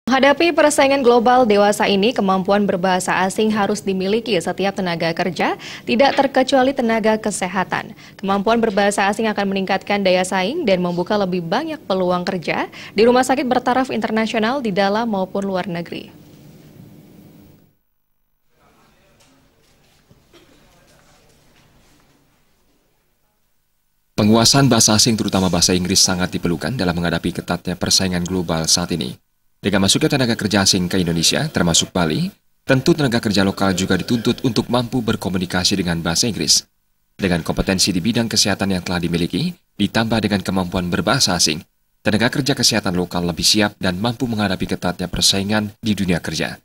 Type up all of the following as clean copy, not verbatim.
Menghadapi persaingan global dewasa ini, kemampuan berbahasa asing harus dimiliki setiap tenaga kerja, tidak terkecuali tenaga kesehatan. Kemampuan berbahasa asing akan meningkatkan daya saing dan membuka lebih banyak peluang kerja di rumah sakit bertaraf internasional di dalam maupun luar negeri. Penguasaan bahasa asing terutama bahasa Inggris sangat diperlukan dalam menghadapi ketatnya persaingan global saat ini. Dengan masuknya tenaga kerja asing ke Indonesia, termasuk Bali, tentu tenaga kerja lokal juga dituntut untuk mampu berkomunikasi dengan bahasa Inggris. Dengan kompetensi di bidang kesehatan yang telah dimiliki, ditambah dengan kemampuan berbahasa asing, tenaga kerja kesehatan lokal lebih siap dan mampu menghadapi ketatnya persaingan di dunia kerja.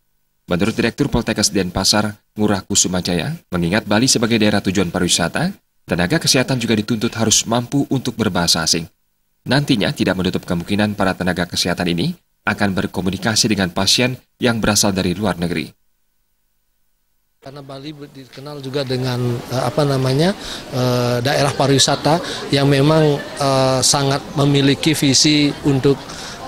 Menurut Direktur Poltekkes Denpasar, Ngurah Kusumajaya, mengingat Bali sebagai daerah tujuan pariwisata, tenaga kesehatan juga dituntut harus mampu untuk berbahasa asing. Nantinya tidak menutup kemungkinan para tenaga kesehatan ini akan berkomunikasi dengan pasien yang berasal dari luar negeri. Karena Bali dikenal juga dengan daerah pariwisata yang memang sangat memiliki visi untuk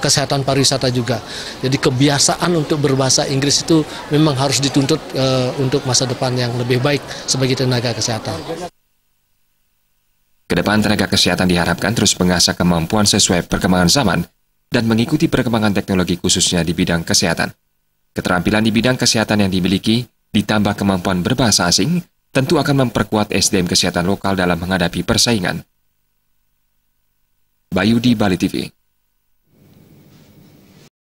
kesehatan pariwisata juga. Jadi kebiasaan untuk berbahasa Inggris itu memang harus dituntut untuk masa depan yang lebih baik sebagai tenaga kesehatan. Kedepan tenaga kesehatan diharapkan terus mengasah kemampuan sesuai perkembangan zaman dan mengikuti perkembangan teknologi khususnya di bidang kesehatan. Keterampilan di bidang kesehatan yang dimiliki, ditambah kemampuan berbahasa asing, tentu akan memperkuat SDM kesehatan lokal dalam menghadapi persaingan. Bayu di Bali TV.